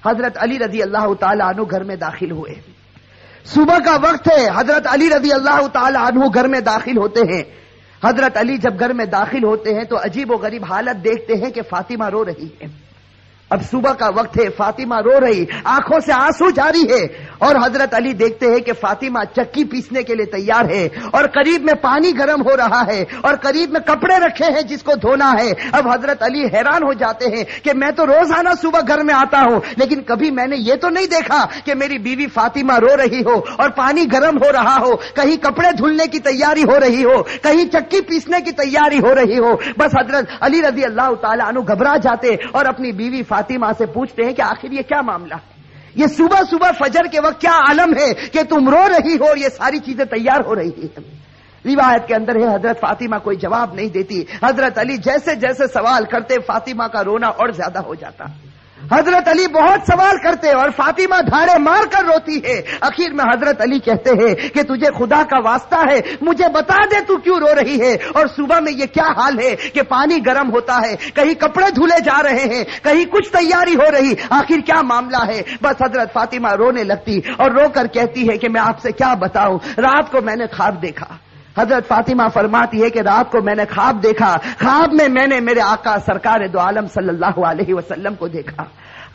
حضرت علی رضی اللہ تعالی عنہ گھر میں داخل ہوئے. صبح کا وقت ہے. حضرت علی رضی اللہ تعالی عنہ گھر میں داخل ہوتے ہیں. حضرت علی جب گھر میں داخل ہوتے ہیں تو عجیب و غریب حالت دیکھتے ہیں کہ فاطمہ رو رہی ہے. اب صبح کا وقت ہے, فاطمہ رو رہی, آنکھوں سے آنسو جاری ہے, اور حضرت علی دیکھتے ہیں کہ فاطمہ چکی پیسنے کے لیے تیار ہے, اور قریب میں پانی گرم ہو رہا ہے, اور قریب میں کپڑے رکھے ہیں جس کو دھونا ہے. اب حضرت علی حیران ہو جاتے ہیں کہ میں تو روزانہ صبح گھر میں آتا ہوں, لیکن کبھی میں نے یہ تو نہیں دیکھا کہ میری بیوی فاطمہ رو رہی ہو اور پانی گرم ہو رہا ہو, کہیں کپڑے دھلنے کی تیاری ہو رہی ہو, کہیں چکی پیسنے کی تیاری ہو رہی ہو. بس حضرت علی رضی اللہ تعالی عنہ گھبرا جاتے اور اپنی بیوی فاطمہ سے پوچھتے ہیں کہ آخر یہ کیا معاملہ ہے, یہ صبح صبح فجر کے وقت کیا عالم ہے کہ تم رو رہی ہو اور یہ ساری چیزیں تیار ہو رہی ہیں. روایت کے اندر ہے حضرت فاطمہ کوئی جواب نہیں دیتی. حضرت علی جیسے جیسے سوال کرتے فاطمہ کا رونا اور زیادہ ہو جاتا. حضرت علی بہت سوال کرتے اور فاطمہ دھاڑے مار کر روتی ہے. آخر میں حضرت علی کہتے ہیں کہ تجھے خدا کا واسطہ ہے, مجھے بتا دے تو کیوں رو رہی ہے, اور صبح میں یہ کیا حال ہے کہ پانی گرم ہوتا ہے, کہیں کپڑے دھلے جا رہے ہیں, کہیں کچھ تیاری ہو رہی, آخر کیا معاملہ ہے. بس حضرت فاطمہ رونے لگتی اور رو کر کہتی ہے کہ میں آپ سے کیا بتاؤں, رات کو میں نے خواب دیکھا. حضرت فاطمہ فرماتی ہے کہ رات کو میں نے خواب دیکھا, خواب میں میں نے میرے آقا سرکار دو عالم صلی اللہ علیہ وسلم کو دیکھا,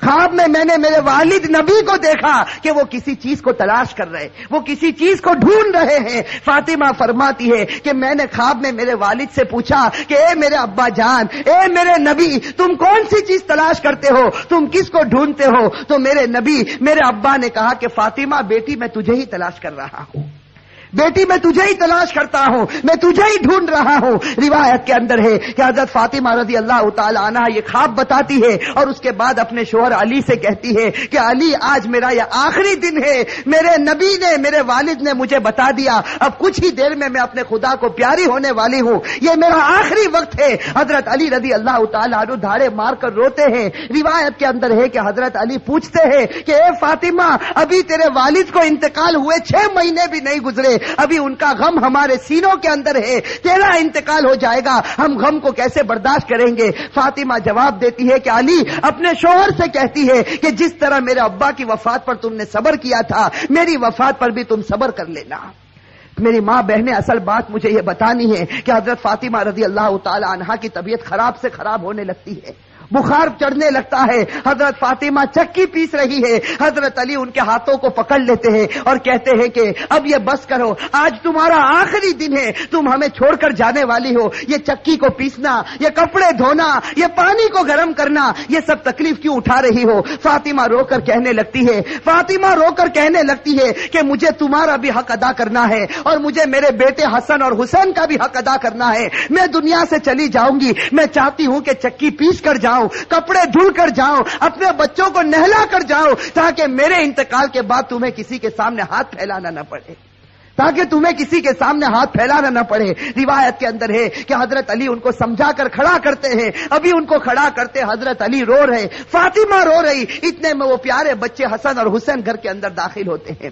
خواب میں میں نے میرے والد نبی کو دیکھا کہ وہ کسی چیز کو تلاش کر رہے, وہ کسی چیز کو ڈھونڈ رہے ہیں. فاطمہ فرماتی ہے کہ میں نے خواب میں میرے والد سے پوچھا کہ اے میرے ابا جان, اے میرے نبی, تم کون سی چیز تلاش کرتے ہو, تم کس کو ڈھونڈتے ہو؟ تو میرے نبی, میرے ابا نے کہا کہ فاطمہ بیٹی میں تجھے ہی تلاش کر رہا ہوں, بیٹی میں تجھے ہی تلاش کرتا ہوں, میں تجھے ہی ڈھونڈ رہا ہوں. روایت کے اندر ہے کہ حضرت فاطمہ رضی اللہ تعالی عنہ یہ خواب بتاتی ہے اور اس کے بعد اپنے شوہر علی سے کہتی ہے کہ علی آج میرا یہ آخری دن ہے, میرے نبی نے, میرے والد نے مجھے بتا دیا, اب کچھ ہی دیر میں اپنے خدا کو پیاری ہونے والی ہوں, یہ میرا آخری وقت ہے. حضرت علی رضی اللہ تعالی عنہ دھاڑے مار کر روتے ہیں. روایت کے اندر ہے کہ حضرت علی پوچھتے ہیں کہ اے فاطمہ, ابھی تیرے والد کو انتقال ہوئے 6 مہینے بھی نہیں گزرے, ابھی ان کا غم ہمارے سینوں کے اندر ہے, تیرا انتقال ہو جائے گا, ہم غم کو کیسے برداشت کریں گے؟ فاطمہ جواب دیتی ہے کہ علی اپنے شوہر سے کہتی ہے کہ جس طرح میرے ابا کی وفات پر تم نے صبر کیا تھا, میری وفات پر بھی تم صبر کر لینا. میری ماں بہنیں, اصل بات مجھے یہ بتانی ہے کہ حضرت فاطمہ رضی اللہ تعالی عنہا کی طبیعت خراب سے خراب ہونے لگتی ہے, بخار چڑھنے لگتا ہے. حضرت فاطمہ چکی پیس رہی ہے, حضرت علی ان کے ہاتھوں کو پکڑ لیتے ہیں اور کہتے ہیں کہ اب یہ بس کرو, آج تمہارا آخری دن ہے, تم ہمیں چھوڑ کر جانے والی ہو, یہ چکی کو پیسنا, یہ کپڑے دھونا, یہ پانی کو گرم کرنا, یہ سب تکلیف کیوں اٹھا رہی ہو؟ فاطمہ رو کر کہنے لگتی ہے, فاطمہ رو کر کہنے لگتی ہے کہ مجھے تمہارا بھی حق ادا کرنا ہے اور مجھے میرے بیٹے حسن اور حسین کا بھی حق ادا کرنا ہے. میں دنیا سے چلی جاؤں گی, میں چاہتی ہوں کہ چکی پیس کر جاؤں, کپڑے دھل کر جاؤں, اپنے بچوں کو نہلا کر جاؤں, تاکہ میرے انتقال کے بعد تمہیں کسی کے سامنے ہاتھ پھیلانا نہ پڑے, تاکہ تمہیں کسی کے سامنے ہاتھ پھیلانا نہ پڑے. روایت کے اندر ہے کہ حضرت علی ان کو سمجھا کر کھڑا کرتے ہیں, ابھی ان کو کھڑا کرتے حضرت علی رو رہے, فاطمہ رو رہی, اتنے میں وہ پیارے بچے حسن اور حسین گھر کے اندر داخل ہوتے ہیں.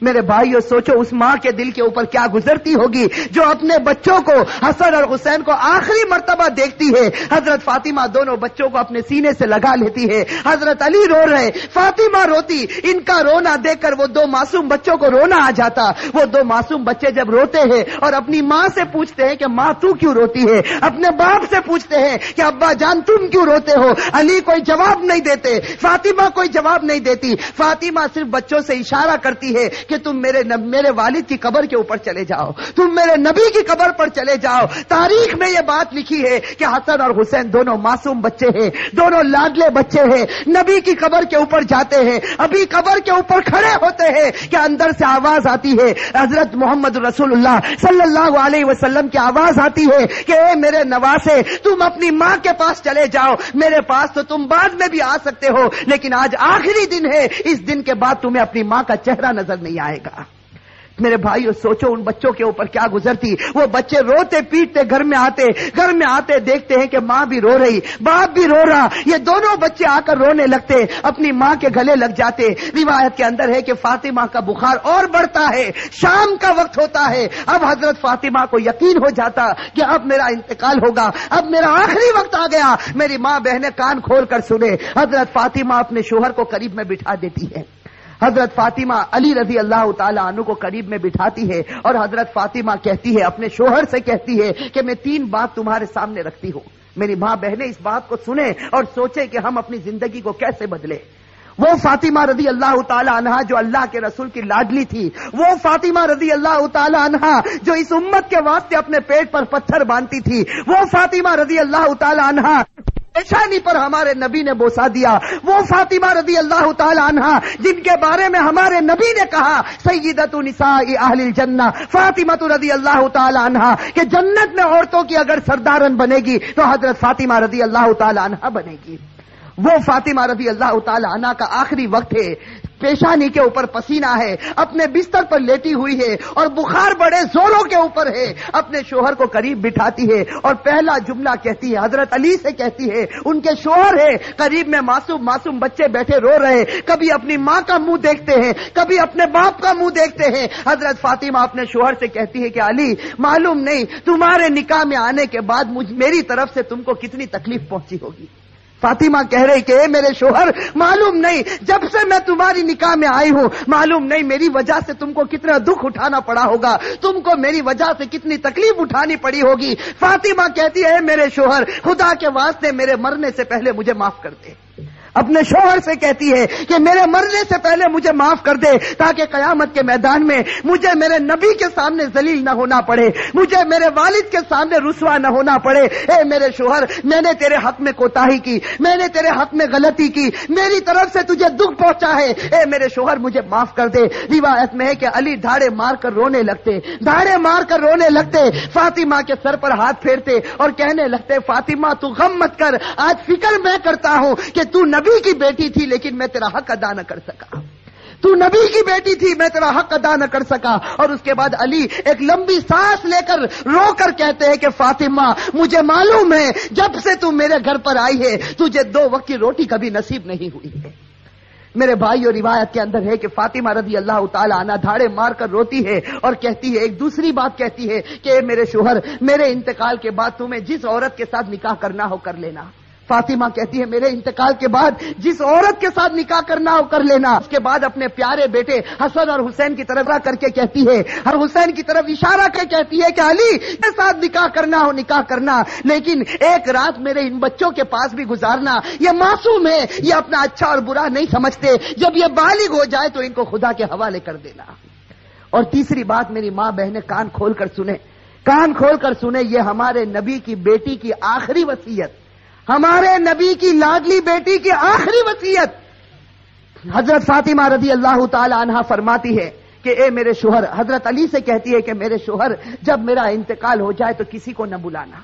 میرے بھائیو سوچو اس ماں کے دل کے اوپر کیا گزرتی ہوگی جو اپنے بچوں کو حسن اور حسین کو آخری مرتبہ دیکھتی ہے. حضرت فاطمہ دونوں بچوں کو اپنے سینے سے لگا لیتی ہے, حضرت علی رو رہے, فاطمہ روتی. ان کا رونا دیکھ کر وہ 2 معصوم بچوں کو رونا آ جاتا. وہ 2 معصوم بچے جب روتے ہیں اور اپنی ماں سے پوچھتے ہیں کہ ماں تو کیوں روتی ہے, اپنے باپ سے پوچھتے ہیں کہ ابا جان تم کیوں روتے ہو, علی کوئی جواب نہیں دیتے, فاطمہ کوئی جواب نہیں دیتی. فاطمہ صرف بچوں سے اشارہ کرتی ہے کہ تم میرے والد کی قبر کے اوپر چلے جاؤ, تم میرے نبی کی قبر پر چلے جاؤ. تاریخ میں یہ بات لکھی ہے کہ حسن اور حسین دونوں معصوم بچے ہیں, دونوں لاڈلے بچے ہیں, نبی کی قبر کے اوپر جاتے ہیں. ابھی قبر کے اوپر کھڑے ہوتے ہیں کہ اندر سے آواز آتی ہے, حضرت محمد رسول اللہ صلی اللہ علیہ وسلم کی آواز آتی ہے کہ اے میرے نواسے, تم اپنی ماں کے پاس چلے جاؤ, میرے پاس تو تم بعد میں بھی آ سکتے ہو, لیکن آج آخری دن ہے, اس دن کے بعد تمہیں اپنی ماں کا چہرہ نظر نہیں آئے گا. میرے بھائیو سوچو ان بچوں کے اوپر کیا گزرتی. وہ بچے روتے پیٹتے گھر میں آتے دیکھتے ہیں کہ ماں بھی رو رہی, باپ بھی رو رہا. یہ دونوں بچے آ کر رونے لگتے, اپنی ماں کے گلے لگ جاتے. روایت کے اندر ہے کہ فاطمہ کا بخار اور بڑھتا ہے. شام کا وقت ہوتا ہے. اب حضرت فاطمہ کو یقین ہو جاتا کہ اب میرا انتقال ہوگا, اب میرا آخری وقت آ گیا. میری ماں بہنیں کان کھول کر سنے. حضرت فاطمہ اپنے شوہر کو قریب میں بٹھا دیتی ہے. حضرت فاطمہ علی رضی اللہ تعالی عنہ کو قریب میں بٹھاتی ہے اور حضرت فاطمہ کہتی ہے, اپنے شوہر سے کہتی ہے کہ میں 3 بات تمہارے سامنے رکھتی ہوں. میری ماں بہنیں اس بات کو سنیں اور سوچیں کہ ہم اپنی زندگی کو کیسے بدلیں. وہ فاطمہ رضی اللہ تعالی عنہا جو اللہ کے رسول کی لاڈلی تھی, وہ فاطمہ رضی اللہ تعالی عنہا جو اس امت کے واسطے اپنے پیٹ پر پتھر باندھتی تھی, وہ فاطمہ رضی اللہ تعالی عنہا پیشانی پر ہمارے نبی نے بوسا دیا, وہ فاطمہ رضی اللہ تعالی عنہا جن کے بارے میں ہمارے نبی نے کہا سیدۃ نساء اہل الجنہ فاطمہ رضی اللہ تعالی عنہا کہ جنت میں عورتوں کی اگر سردارن بنے گی تو حضرت فاطمہ رضی اللہ تعالی عنہا بنے گی. وہ فاطمہ رضی اللہ تعالی عنہا کا آخری وقت ہے, پیشانی کے اوپر پسینہ ہے, اپنے بستر پر لیٹی ہوئی ہے اور بخار بڑے زوروں کے اوپر ہے. اپنے شوہر کو قریب بٹھاتی ہے اور پہلا جملہ کہتی ہے, حضرت علی سے کہتی ہے, ان کے شوہر ہے قریب میں, معصوم بچے بیٹھے رو رہے, کبھی اپنی ماں کا منہ دیکھتے ہیں, کبھی اپنے باپ کا منہ دیکھتے ہیں. حضرت فاطمہ اپنے شوہر سے کہتی ہے کہ علی معلوم نہیں تمہارے نکاح میں آنے کے بعد میری طرف سے تم کو کتنی تکلیف پہنچی ہوگی. فاطمہ کہہ رہی کہ اے میرے شوہر معلوم نہیں جب سے میں تمہاری نکاح میں آئی ہوں معلوم نہیں میری وجہ سے تم کو کتنا دکھ اٹھانا پڑا ہوگا, تم کو میری وجہ سے کتنی تکلیف اٹھانی پڑی ہوگی. فاطمہ کہتی ہے میرے شوہر خدا کے واسطے میرے مرنے سے پہلے مجھے معاف کر دے. اپنے شوہر سے کہتی ہے کہ میرے مرنے سے پہلے مجھے معاف کر دے تاکہ قیامت کے میدان میں مجھے میرے نبی کے سامنے ذلیل نہ ہونا پڑے, مجھے میرے والد کے سامنے رسوا نہ ہونا پڑے. اے میرے شوہر میں نے تیرے حق میں کوتاہی کی, میں نے تیرے حق میں غلطی کی, میری طرف سے تجھے دکھ پہنچا ہے, اے میرے شوہر مجھے معاف کر دے. روایت میں ہے کہ علی دھاڑے مار کر رونے لگتے, فاطمہ کے سر پر ہاتھ پھیرتے اور کہنے لگتے فاطمہ تو غم مت کر, آج فکر میں کرتا ہوں کہ تو نبی کی بیٹی تھی لیکن میں تیرا حق ادا نہ کر سکا. تو نبی کی بیٹی تھی میں تیرا حق ادا نہ کر سکا. اور اس کے بعد علی ایک لمبی سانس لے کر رو کر کہتے ہیں کہ فاطمہ مجھے معلوم ہے جب سے تو میرے گھر پر آئی ہے تجھے 2 وقت کی روٹی کبھی نصیب نہیں ہوئی ہے. میرے بھائی اور روایت کے اندر ہے کہ فاطمہ رضی اللہ تعالی عنہا دھاڑے مار کر روتی ہے اور کہتی ہے, ایک دوسری بات کہتی ہے کہ میرے شوہر میرے انتقال کے بعد تمہیں جس عورت کے ساتھ نکاح کرنا ہو کر لینا. فاطمہ کہتی ہے میرے انتقال کے بعد جس عورت کے ساتھ نکاح کرنا ہو کر لینا. اس کے بعد اپنے پیارے بیٹے حسن اور حسین کی طرف کر کے کہتی ہے, اور حسین کی طرف اشارہ کر کہتی ہے کہ علی کے ساتھ نکاح کرنا ہو نکاح کرنا, لیکن ایک رات میرے ان بچوں کے پاس بھی گزارنا. یہ معصوم ہے, یہ اپنا اچھا اور برا نہیں سمجھتے, جب یہ بالغ ہو جائے تو ان کو خدا کے حوالے کر دینا. اور تیسری بات میری ماں بہنیں کان کھول کر سنیں, یہ ہمارے نبی کی بیٹی کی آخری وصیت, ہمارے نبی کی لاڈلی بیٹی کی آخری وصیت. حضرت فاطمہ رضی اللہ تعالی عنہا فرماتی ہے کہ اے میرے شوہر, حضرت علی سے کہتی ہے کہ میرے شوہر جب میرا انتقال ہو جائے تو کسی کو نہ بلانا,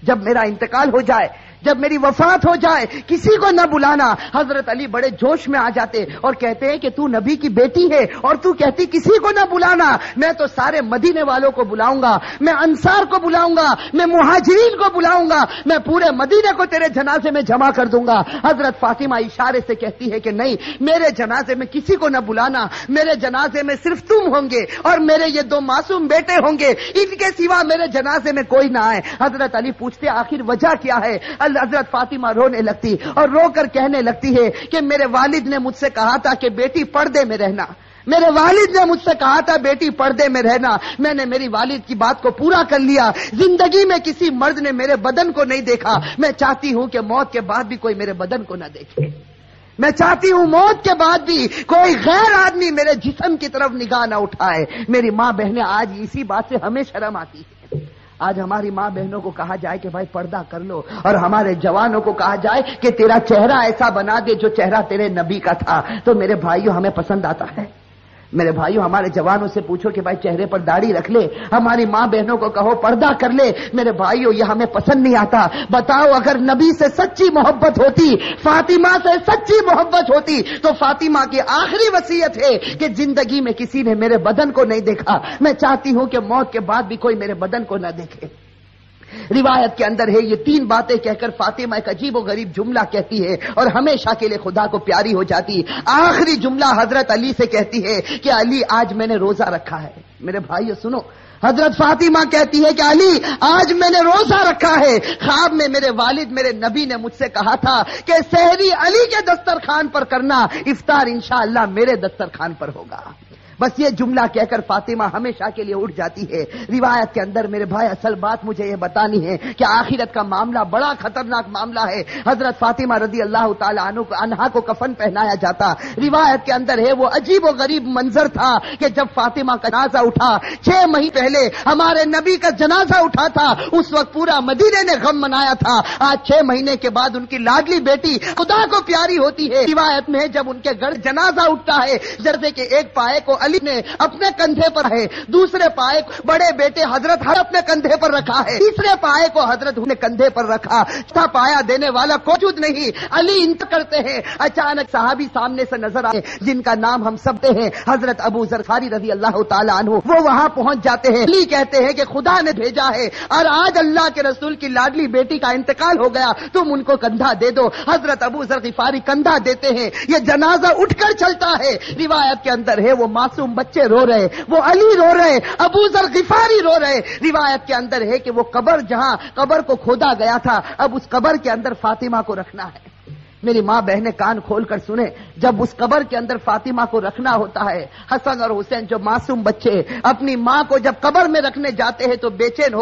جب میرا انتقال ہو جائے, جب میری وفات ہو جائے کسی کو نہ بلانا. حضرت علی بڑے جوش میں آ جاتے اور کہتے ہیں کہ تو نبی کی بیٹی ہے اور تو کہتی کسی کو نہ بلانا. میں تو سارے مدینے والوں کو بلاؤں گا, میں انصار کو بلاؤں گا, میں مہاجرین کو بلاؤں گا, میں پورے مدینے کو تیرے جنازے میں جمع کر دوں گا. حضرت فاطمہ اشارے سے کہتی ہے کہ نہیں, میرے جنازے میں کسی کو نہ بلانا, میرے جنازے میں صرف تم ہوں گے اور میرے یہ 2 معصوم بیٹے ہوں گے, ان کے سوا میرے جنازے میں کوئی نہ آئے. حضرت علی پوچھتے آخر وجہ کیا ہے؟ حضرت فاطمہ رونے لگتی اور رو کر کہنے لگتی ہے کہ میرے والد نے مجھ سے کہا تھا کہ بیٹی پردے میں رہنا, میرے والد نے مجھ سے کہا تھا بیٹی پردے میں رہنا, میں نے میری والد کی بات کو پورا کر لیا. زندگی میں کسی مرد نے میرے بدن کو نہیں دیکھا, میں چاہتی ہوں کہ موت کے بعد بھی کوئی میرے بدن کو نہ دیکھے, میں چاہتی ہوں موت کے بعد بھی کوئی غیر آدمی میرے جسم کی طرف نگاہ نہ اٹھائے. میری ماں بہنیں آج اسی بات سے ہمیں شرم آتی ہے. آج ہماری ماں بہنوں کو کہا جائے کہ بھائی پردہ کر لو, اور ہمارے جوانوں کو کہا جائے کہ تیرا چہرہ ایسا بنا دے جو چہرہ تیرے نبی کا تھا, تو میرے بھائیوں ہمیں پسند آتا ہے؟ میرے بھائیو ہمارے جوانوں سے پوچھو کہ بھائی چہرے پر داڑھی رکھ لے، ہماری ماں بہنوں کو کہو پردہ کر لے، میرے بھائیو یہ ہمیں پسند نہیں آتا۔ بتاؤ اگر نبی سے سچی محبت ہوتی، فاطمہ سے سچی محبت ہوتی تو فاطمہ کی آخری وصیت ہے کہ زندگی میں کسی نے میرے بدن کو نہیں دیکھا، میں چاہتی ہوں کہ موت کے بعد بھی کوئی میرے بدن کو نہ دیکھے۔ روایت کے اندر ہے یہ تین باتیں کہہ کر فاطمہ ایک عجیب و غریب جملہ کہتی ہے اور ہمیشہ کے لیے خدا کو پیاری ہو جاتی۔ آخری جملہ حضرت علی سے کہتی ہے کہ علی آج میں نے روزہ رکھا ہے۔ میرے بھائیو سنو، حضرت فاطمہ کہتی ہے کہ علی آج میں نے روزہ رکھا ہے، خواب میں میرے والد میرے نبی نے مجھ سے کہا تھا کہ سحری علی کے دسترخوان پر کرنا، افطار انشاءاللہ میرے دسترخوان پر ہوگا۔ بس یہ جملہ کہہ کر فاطمہ ہمیشہ کے لیے اٹھ جاتی ہے۔ روایت کے اندر میرے بھائی اصل بات مجھے یہ بتانی ہے کہ آخرت کا معاملہ بڑا خطرناک معاملہ ہے۔ حضرت فاطمہ رضی اللہ تعالی عنہا کو کفن پہنایا جاتا۔ روایت کے اندر ہے وہ عجیب و غریب منظر تھا کہ جب فاطمہ کا جنازہ اٹھا، 6 مہینے پہلے ہمارے نبی کا جنازہ اٹھا تھا، اس وقت پورا مدینے نے غم منایا تھا۔ آج 6 مہینے کے بعد ان کی لاڈلی بیٹی خدا کو پیاری ہوتی ہے۔ روایت میں جب ان کے گھر جنازہ اٹھتا ہے، جیسے کہ ایک پائے کو علی نے اپنے کندھے پر ہے، دوسرے پائے بڑے بیٹے حضرت اپنے کندھے پر رکھا ہے، تیسرے پائے کو حضرت نے کندھے پر رکھا، چوتھا پایا دینے والا موجود نہیں، علی انتقال کرتے ہیں۔ اچانک صحابی سامنے سے نظر آئے جن کا نام ہم سب ہیں، حضرت ابو ذر غفاری رضی اللہ تعالی عنہ، وہ وہاں پہنچ جاتے ہیں۔ علی کہتے ہیں کہ خدا نے بھیجا ہے اور آج اللہ کے رسول کی لاڈلی بیٹی کا انتقال ہو گیا، تم ان کو کندھا دے دو۔ حضرت ابو ذر غفاری کندھا دیتے ہیں، یہ جنازہ اٹھ کر چلتا ہے۔ روایت کے اندر ہے وہ معصوم بچے رو رہے، وہ علی رو رہے، ابو ذر غفاری رو رہے۔ روایت کے اندر ہے کہ وہ قبر جہاں قبر کو کھودا گیا تھا، اب اس قبر کے اندر فاطمہ کو رکھنا ہے۔ میری ماں بہنیں کان کھول کر سنیں، جب اس قبر کے اندر فاطمہ کو رکھنا ہوتا ہے، حسن اور حسین جو معصوم بچے اپنی ماں کو جب قبر میں رکھنے جاتے ہیں تو بے چین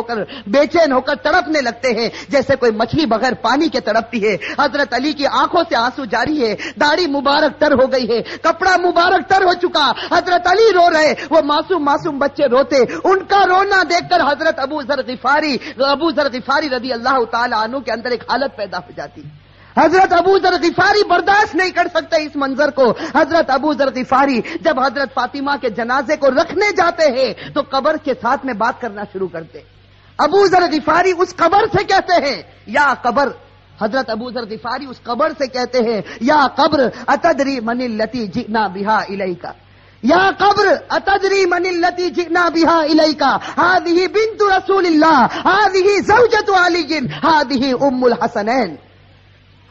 ہو کر تڑپنے لگتے ہیں جیسے کوئی مچھلی بغیر پانی کے تڑپتی ہے۔ حضرت علی کی آنکھوں سے آنسو جاری ہے، داڑھی مبارک تر ہو گئی ہے، کپڑا مبارک تر ہو چکا، حضرت علی رو رہے، وہ معصوم بچے روتے۔ ان کا رونا دیکھ کر حضرت ابو ذر غفاری رضی اللہ تعالی عنہ کے اندر ایک حالت پیدا ہو جاتی۔ حضرت ابو ذر غفاری برداشت نہیں کر سکتے اس منظر کو۔ حضرت ابو ذر غفاری جب حضرت فاطمہ کے جنازے کو رکھنے جاتے ہیں تو قبر کے ساتھ میں بات کرنا شروع کرتے۔ ابو ذر غفاری اس قبر سے کہتے ہیں یا قبر، حضرت ابو ذر غفاری اس قبر سے کہتے ہیں یا قبر اتدری من التی جئنا بها الیک، یا قبر اتدری من التی جئنا بها الیک، هذه بنت رسول الله، هذه زوجة علی، هذه ام الحسنین۔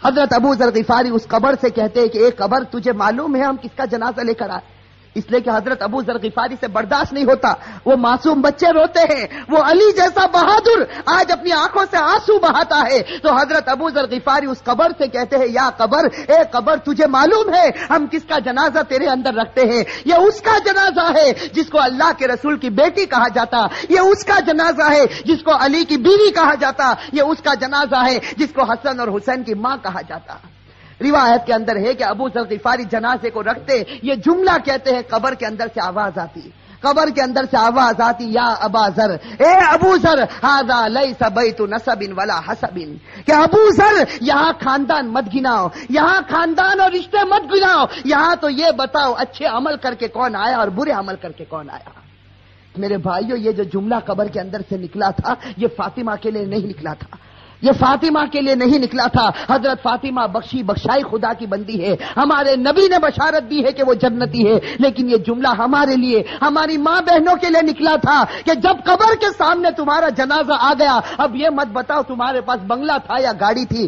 حضرت ابو ذر غفاری اس قبر سے کہتے ہیں کہ ایک قبر تجھے معلوم ہے ہم کس کا جنازہ لے کر آئے؟ اس لیے کہ حضرت ابو ذر غفاری سے برداشت نہیں ہوتا، وہ معصوم بچے روتے ہیں، وہ علی جیسا بہادر آج اپنی آنکھوں سے آنسو بہاتا ہے، تو حضرت ابو ذر غفاری اس قبر سے کہتے ہیں یا قبر، اے قبر تجھے معلوم ہے ہم کس کا جنازہ تیرے اندر رکھتے ہیں؟ یہ اس کا جنازہ ہے جس کو اللہ کے رسول کی بیٹی کہا جاتا، یہ اس کا جنازہ ہے جس کو علی کی بیوی کہا جاتا، یہ اس کا جنازہ ہے جس کو حسن اور حسین کی ماں کہا جاتا۔ روایت کے اندر ہے کہ ابو ذر غفاری جنازے کو رکھتے، یہ جملہ کہتے ہیں، قبر کے اندر سے آواز آتی، قبر کے اندر سے آواز آتی یا ابا ذر، اے ابو ذر، ھذا لیس بیت نسب ولا حسب، کہ ابو ذر یہاں خاندان مت گناؤ، یہاں خاندان اور رشتے مت گناؤ، یہاں تو یہ بتاؤ اچھے عمل کر کے کون آیا اور برے عمل کر کے کون آیا۔ میرے بھائیو یہ جو جملہ قبر کے اندر سے نکلا تھا یہ فاطمہ کے لیے نہیں نکلا تھا، یہ فاطمہ کے لیے نہیں نکلا تھا۔ حضرت فاطمہ بخشائی خدا کی بندی ہے، ہمارے نبی نے بشارت دی ہے کہ وہ جنتی ہے، لیکن یہ جملہ ہمارے لیے، ہماری ماں بہنوں کے لیے نکلا تھا کہ جب قبر کے سامنے تمہارا جنازہ آ گیا، اب یہ مت بتاؤ تمہارے پاس بنگلہ تھا یا گاڑی تھی،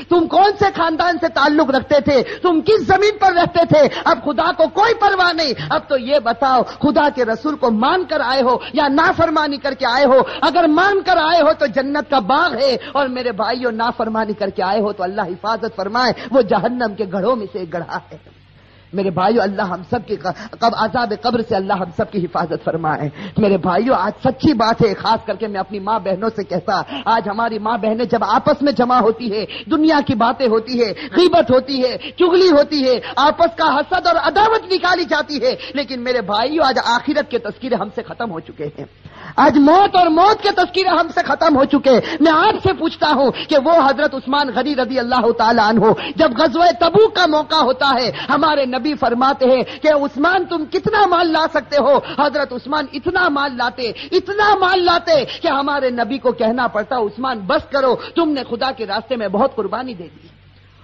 تم کون سے خاندان سے تعلق رکھتے تھے، تم کس زمین پر رہتے تھے، اب خدا کو کوئی پرواہ نہیں، اب تو یہ بتاؤ خدا کے رسول کو مان کر آئے ہو یا نافرمانی کر کے آئے ہو؟ اگر مان کر آئے ہو تو جنت کا باغ ہے، اور میرے بھائیوں نافرمانی کر کے آئے ہو تو اللہ حفاظت فرمائے، وہ جہنم کے گڑھوں میں سے ایک گڑھا ہے۔ میرے بھائیو اللہ ہم سب کی عذاب قبر سے اللہ ہم سب کی حفاظت فرمائے۔ میرے بھائیو آج سچی بات ہے، خاص کر کے میں اپنی ماں بہنوں سے کہتا، آج ہماری ماں بہنیں جب آپس میں جمع ہوتی ہے، دنیا کی باتیں ہوتی ہے، غیبت ہوتی ہے، چغلی ہوتی ہے، آپس کا حسد اور عداوت نکالی جاتی ہے، لیکن میرے بھائیو آج آخرت کے تذکرے ہم سے ختم ہو چکے ہیں، آج موت کے تذکرے ہم سے ختم ہو چکے۔ میں آپ سے پوچھتا ہوں کہ وہ حضرت عثمان غنی رضی اللہ تعالی عنہ جب غزوہ تبوک کا موقع ہوتا ہے، ہمارے نبی نبی فرماتے ہیں کہ عثمان تم کتنا مال لا سکتے ہو؟ حضرت عثمان اتنا مال لاتے کہ ہمارے نبی کو کہنا پڑتا عثمان بس کرو، تم نے خدا کے راستے میں بہت قربانی دے دی۔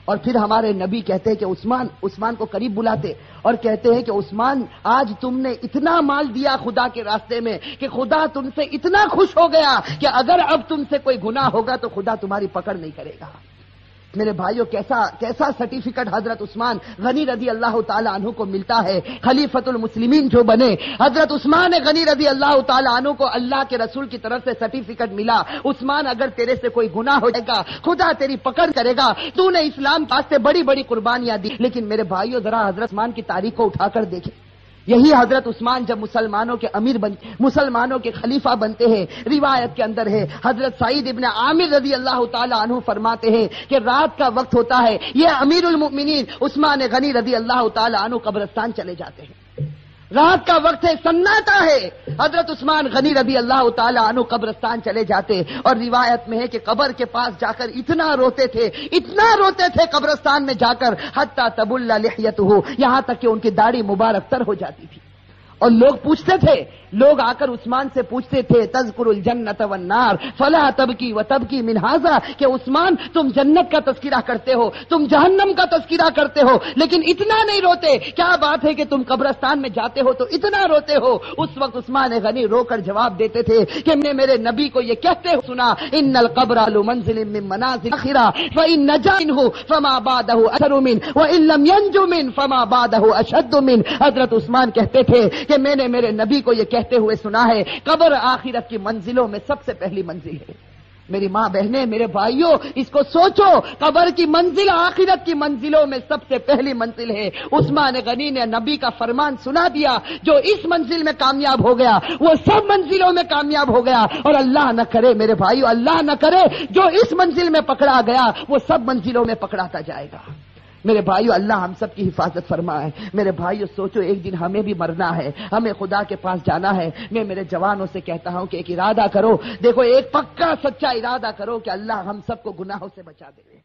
اور پھر ہمارے نبی کہتے ہیں کہ عثمان کو قریب بلاتے اور کہتے ہیں کہ عثمان آج تم نے اتنا مال دیا خدا کے راستے میں کہ خدا تم سے اتنا خوش ہو گیا کہ اگر اب تم سے کوئی گناہ ہوگا تو خدا تمہاری پکڑ نہیں کرے گا۔ میرے بھائیوں کیسا سرٹیفکیٹ حضرت عثمان غنی رضی اللہ تعالی عنہ کو ملتا ہے، خلیفۃ المسلمین جو بنے۔ حضرت عثمان غنی رضی اللہ تعالی عنہ کو اللہ کے رسول کی طرف سے سرٹیفکیٹ ملا، عثمان اگر تیرے سے کوئی گناہ ہو جائے گا خدا تیری پکڑ کرے گا، تو نے اسلام واسطے بڑی بڑی قربانیاں دی۔ لیکن میرے بھائیوں ذرا حضرت عثمان کی تاریخ کو اٹھا کر دیکھیں، یہی حضرت عثمان جب مسلمانوں کے خلیفہ بنتے ہیں، روایت کے اندر ہے حضرت سعید ابن عامر رضی اللہ تعالی عنہ فرماتے ہیں کہ رات کا وقت ہوتا ہے، یہ امیر المؤمنین عثمان غنی رضی اللہ تعالی عنہ قبرستان چلے جاتے ہیں، رات کا وقت ہے، سناٹا ہے، حضرت عثمان غنی رضی اللہ تعالی عنہ قبرستان چلے جاتے اور روایت میں ہے کہ قبر کے پاس جا کر اتنا روتے تھے قبرستان میں جا کر حتی تبل لحیتہ، یہاں تک کہ ان کی داڑھی مبارک تر ہو جاتی تھی۔ اور لوگ پوچھتے تھے، لوگ آ کر عثمان سے پوچھتے تھے تذکر الجنت والنار فلا تبکی وتبکی من ھذا، کہ عثمان تم جنت کا تذکرہ کرتے ہو، تم جہنم کا تذکرہ کرتے ہو، لیکن اتنا نہیں روتے، کیا بات ہے کہ تم قبرستان میں جاتے ہو تو اتنا روتے ہو؟ اس وقت عثمان غنی رو کر جواب دیتے تھے کہ میں نے میرے نبی کو یہ کہتے ہو سنا، ان القبر لمنزل من منازل الاخرہ فان نجا منه فما بعده اثر منه وان لم ينج منه فما بعده اشد منه۔ حضرت عثمان کہتے تھے کہ میں نے میرے نبی کو یہ کہتے ہوئے سنا ہے قبر آخرت کی منزلوں میں سب سے پہلی منزل ہے۔ میری ماں بہنیں، میرے بھائیوں، اس کو سوچو، قبر کی منزل آخرت کی منزلوں میں سب سے پہلی منزل ہے۔ عثمان غنی نے نبی کا فرمان سنا دیا، جو اس منزل میں کامیاب ہو گیا وہ سب منزلوں میں کامیاب ہو گیا، اور اللہ نہ کرے میرے بھائیوں، اللہ نہ کرے جو اس منزل میں پکڑا گیا وہ سب منزلوں میں پکڑاتا جائے گا۔ میرے بھائیو، اللہ ہم سب کی حفاظت فرمائے۔ میرے بھائیو سوچو، ایک دن ہمیں بھی مرنا ہے، ہمیں خدا کے پاس جانا ہے۔ میں میرے جوانوں سے کہتا ہوں کہ ایک ارادہ کرو، دیکھو ایک پکا سچا ارادہ کرو کہ اللہ ہم سب کو گناہوں سے بچا دے۔